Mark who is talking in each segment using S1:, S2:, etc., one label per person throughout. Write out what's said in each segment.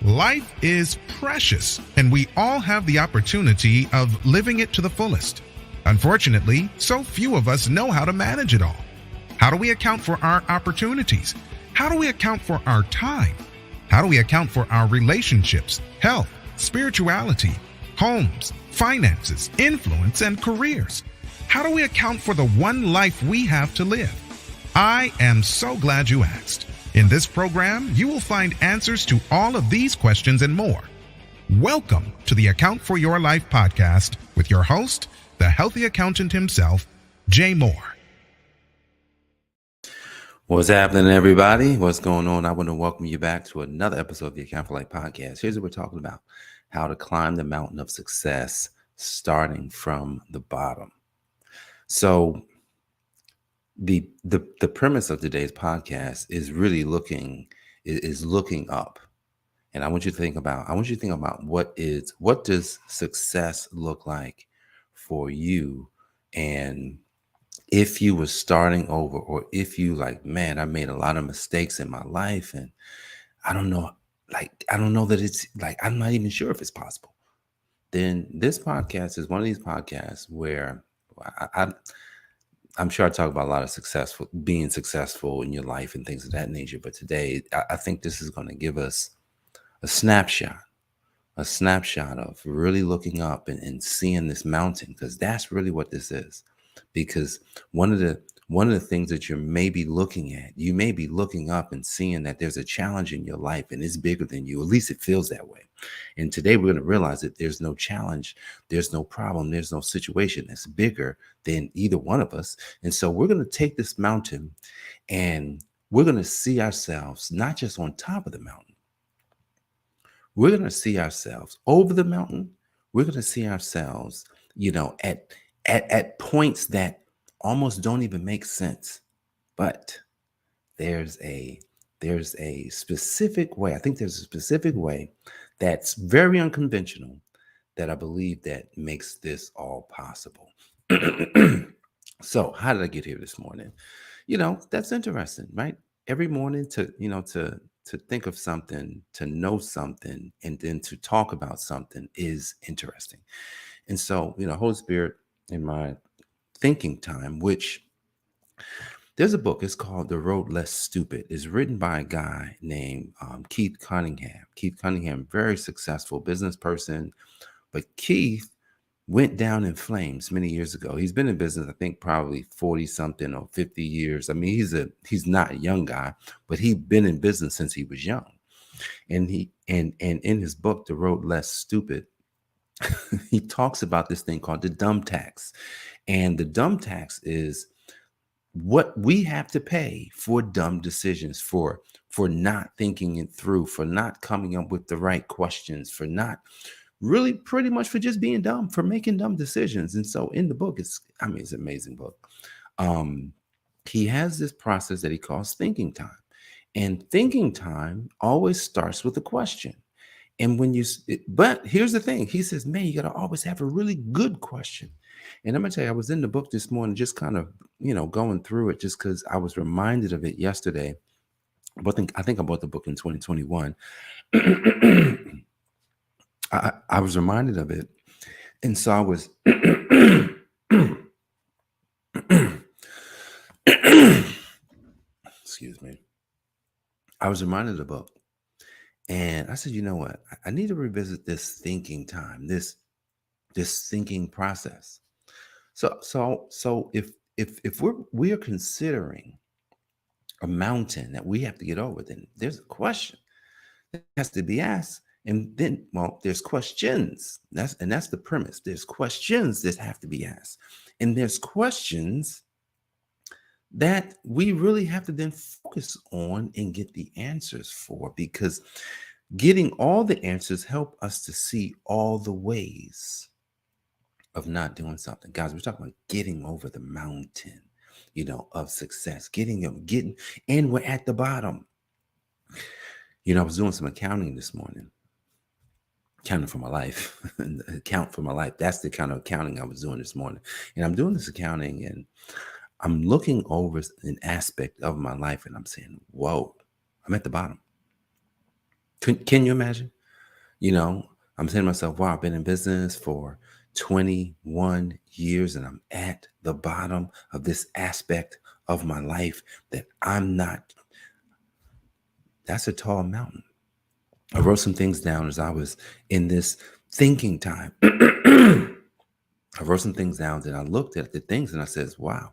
S1: Life is precious, and we all have the opportunity of living it to the fullest. Unfortunately, so few of us know how to manage it all. How do we account for our opportunities? How do we account for our time? How do we account for our relationships, health, spirituality, homes, finances, influence, and careers? How do we account for the one life we have to live? I am so glad you asked. In this program, you will find answers to all of these questions and more. Welcome to the Account for Your Life podcast with your host, the healthy accountant himself, Jay Moore.
S2: What's happening, everybody? What's going on? I want to welcome you back to another episode of the Account for Life podcast. Here's what we're talking about: how to climb the mountain of success, starting from the bottom. So the premise of today's podcast is really looking up. And I want you to think about what does success look like for you? And if you were starting over, or if you like, man, I made a lot of mistakes in my life and I don't know that it's like, I'm not even sure if it's possible, then this podcast is one of these podcasts where I'm sure I talk about a lot of being successful in your life and things of that nature. But today, I think this is going to give us a snapshot of really looking up and seeing this mountain, because that's really what this is. Because one of the things that you may be looking up and seeing that there's a challenge in your life and it's bigger than you. At least it feels that way. And today we're going to realize that there's no challenge, there's no problem, there's no situation that's bigger than either one of us. And so we're going to take this mountain and we're going to see ourselves not just on top of the mountain. We're going to see ourselves over the mountain. We're going to see ourselves, at points that almost don't even make sense. But there's a specific way. I think there's a specific way that's very unconventional that I believe that makes this all possible. So how did I get here this morning? That's interesting, right? Every morning to think of something, to know something, and then to talk about something is interesting. And so, Holy Spirit, in my thinking time, which there's a book, it's called The Road Less Stupid. It's written by a guy named Keith Cunningham. Keith Cunningham, very successful business person, but Keith went down in flames many years ago. He's been in business, I think, probably 40 something or 50 years. I mean, he's not a young guy, but he's been in business since he was young. And and in his book, The Road Less Stupid, he talks about this thing called the dumb tax. And the dumb tax is what we have to pay for dumb decisions, for not thinking it through, for not coming up with the right questions, for not really pretty much for just being dumb, for making dumb decisions. And so in the book, it's an amazing book. He has this process that he calls thinking time. And thinking time always starts with a question. And but here's the thing, he says, man, you got to always have a really good question. And I'm going to tell you, I was in the book this morning, just kind of, going through it just because I was reminded of it yesterday. But I think I bought the book in 2021. I was reminded of it. And so I was, excuse me. I was reminded of the book. And I said, you know what? I need to revisit this thinking time, this thinking process. So if we are considering a mountain that we have to get over, then there's a question that has to be asked. And then, there's questions. That's the premise. There's questions that have to be asked. And there's questions that we really have to then focus on and get the answers for, because getting all the answers help us to see all the ways of not doing something. Guys, we're talking about getting over the mountain, of success, and we're at the bottom. I was doing some accounting this morning. Accounting for my life, account for my life. That's the kind of accounting I was doing this morning. And I'm doing this accounting and I'm looking over an aspect of my life and I'm saying, whoa, I'm at the bottom. Can you imagine? You know, I'm saying to myself, wow, I've been in business for 21 years and I'm at the bottom of this aspect of my life that I'm not. That's a tall mountain. I wrote some things down as I was in this thinking time. I wrote some things down and I looked at the things and I says, wow,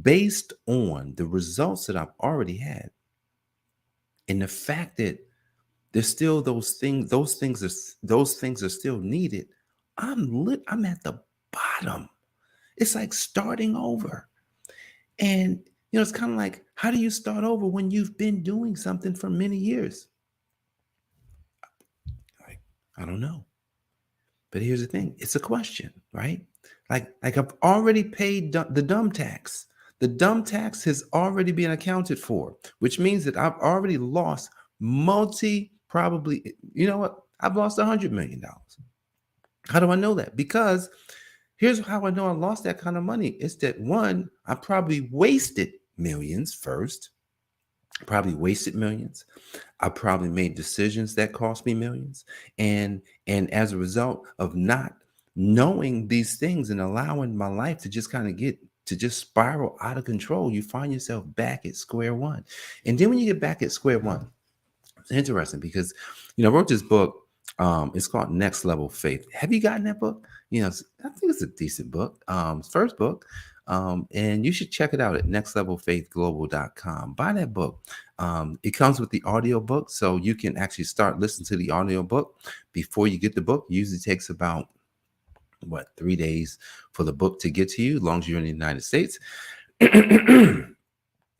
S2: based on the results that I've already had and the fact that there's still those things are still needed. I'm at the bottom. It's like starting over. And it's kind of like, how do you start over when you've been doing something for many years? Like, I don't know. But here's the thing, it's a question, right? Like I've already paid the dumb tax. The dumb tax has already been accounted for, which means that I've already lost probably, you know what? I've lost $100 million. How do I know that? Because here's how I know I lost that kind of money. It's that one, I probably wasted millions first. Probably wasted millions. I probably made decisions that cost me millions. And as a result of not knowing these things and allowing my life to just kind of get to just spiral out of control, you find yourself back at square one. And then when you get back at square one, it's interesting because I wrote this book. It's called Next Level Faith. Have you gotten that book? I think it's a decent book. First book. And you should check it out at nextlevelfaithglobal.com. Buy that book. It comes with the audio book, so you can actually start listening to the audio book before you get the book. It usually takes about 3 days for the book to get to you, as long as you're in the United States.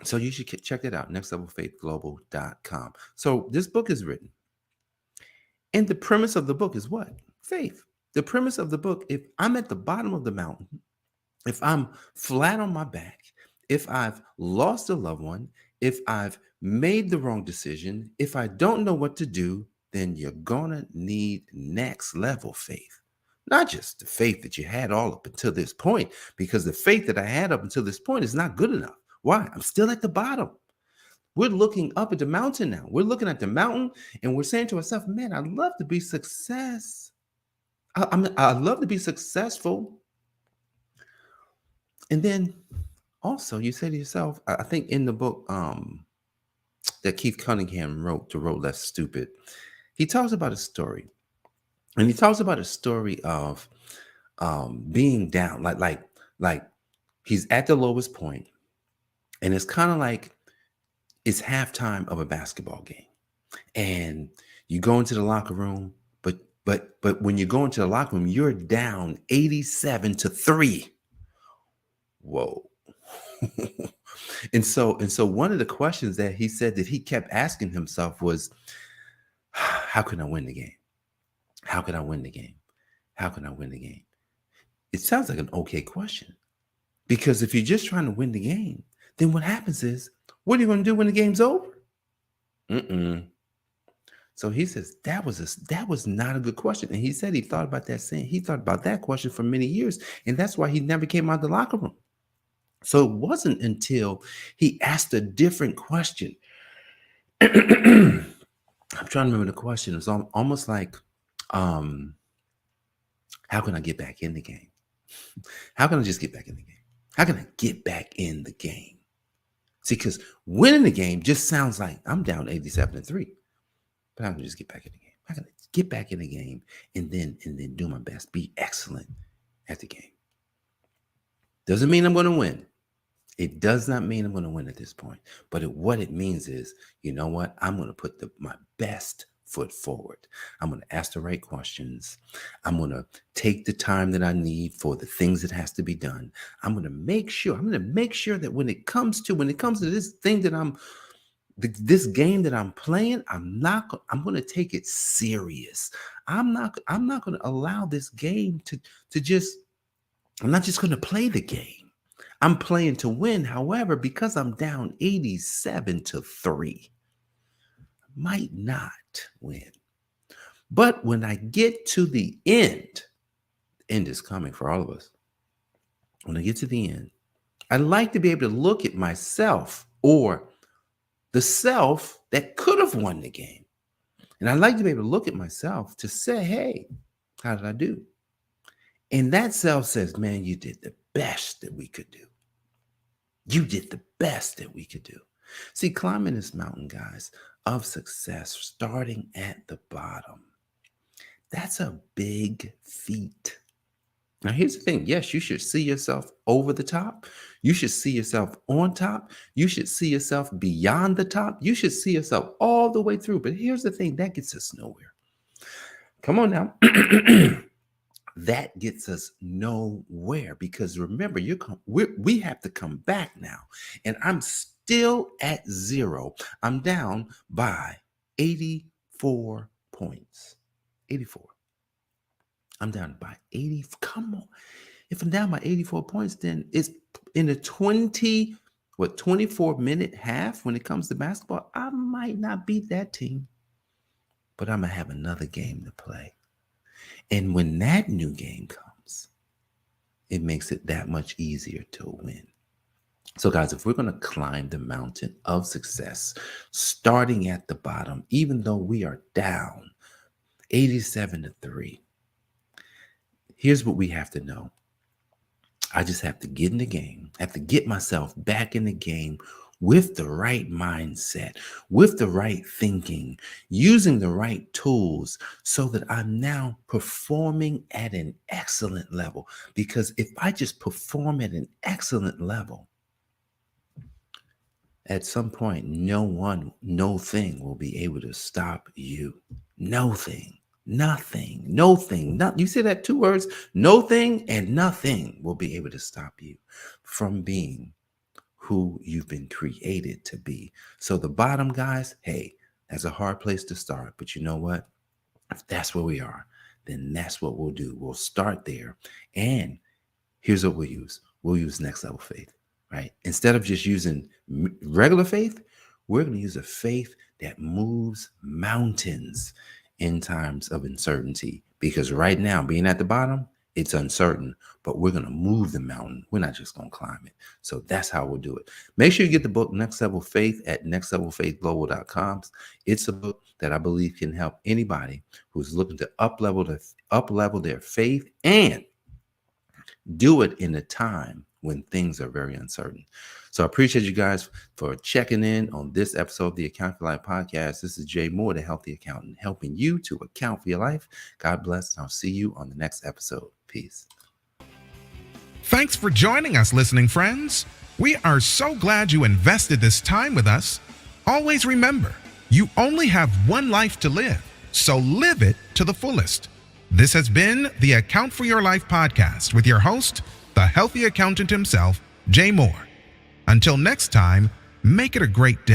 S2: So you should check it out, nextlevelfaithglobal.com. So this book is written. And the premise of the book is what? Faith. The premise of the book, if I'm at the bottom of the mountain, if I'm flat on my back, if I've lost a loved one, if I've made the wrong decision, if I don't know what to do, then you're gonna need next level faith. Not just the faith that you had all up until this point, because the faith that I had up until this point is not good enough. Why? I'm still at the bottom. We're looking up at the mountain now. We're looking at the mountain and we're saying to ourselves, man, I'd love to be I'd love to be successful. And then also you say to yourself, I think in the book that Keith Cunningham wrote, To Road Less Stupid, he talks about a story. And he talks about a story of being down, like he's at the lowest point, and it's kind of like it's halftime of a basketball game, and you go into the locker room, but when you go into the locker room, you're down 87-3. Whoa. and so one of the questions that he said that he kept asking himself was, how can I win the game? How can I win the game? How can I win the game? It sounds like an okay question, because if you're just trying to win the game, then what happens is, what are you going to do when the game's over? So he says that was not a good question, and he said he thought about that question for many years, and that's why he never came out of the locker room. So it wasn't until he asked a different question. I'm trying to remember the question. It's almost like, how can I get back in the game? How can I just get back in the game? How can I get back in the game? See, because winning the game just sounds like I'm down 87-3, but I can just get back in the game. I can get back in the game and then do my best, be excellent at the game. Doesn't mean I'm going to win. It does not mean I'm going to win at this point. But what it means is, you know what? I'm going to put my best foot forward. I'm going to ask the right questions. I'm going to take the time that I need for the things that has to be done. I'm going to make sure that when it comes to this thing that this game that I'm playing, I'm going to take it serious. I'm not going to allow this game to just, I'm not just going to play the game. I'm playing to win. However, because I'm down 87-3, might not win. But when I get to the end is coming for all of us. When I get to the end, I'd like to be able to look at myself or the self that could have won the game. And I like to be able to look at myself to say, hey, how did I do? And that self says, man, you did the best that we could do. You did the best that we could do. See, climbing this mountain, guys, of success, starting at the bottom, that's a big feat. Now, here's the thing. Yes, you should see yourself over the top. You should see yourself on top. You should see yourself beyond the top. You should see yourself all the way through. But here's the thing. That gets us nowhere. Come on now. That gets us nowhere because remember, we have to come back now. And I'm still at zero. I'm down by 84 points. 84. I'm down by 80. Come on. If I'm down by 84 points, then it's in a 24-minute half when it comes to basketball. I might not beat that team, but I'm going to have another game to play. And when that new game comes, it makes it that much easier to win. So, guys, if we're going to climb the mountain of success, starting at the bottom, even though we are down 87-3, here's what we have to know. I just have to get in the game, have to get myself back in the game with the right mindset, with the right thinking, using the right tools so that I'm now performing at an excellent level. Because if I just perform at an excellent level, at some point, no thing will be able to stop you. Nothing. You see that 2 words? No thing and nothing will be able to stop you from being who you've been created to be. So the bottom, guys, hey, that's a hard place to start. But you know what? If that's where we are, then that's what we'll do. We'll start there. And here's what we'll use. We'll use next level faith, right? Instead of just using regular faith, we're going to use a faith that moves mountains in times of uncertainty. Because right now, being at the bottom, it's uncertain, but we're going to move the mountain. We're not just going to climb it. So that's how we'll do it. Make sure you get the book Next Level Faith at nextlevelfaithglobal.com. It's a book that I believe can help anybody who's looking to up-level their faith and do it in a time when things are very uncertain. So I appreciate you guys for checking in on this episode of the Account for Life podcast. This is Jay Moore, the Healthy Accountant, helping you to account for your life. God bless, and I'll see you on the next episode. Peace.
S1: Thanks for joining us, listening friends. We are so glad you invested this time with us. Always remember, you only have one life to live, so live it to the fullest. This has been the Account for Your Life podcast with your host, the Healthy Accountant himself, Jay Moore. Until next time, make it a great day.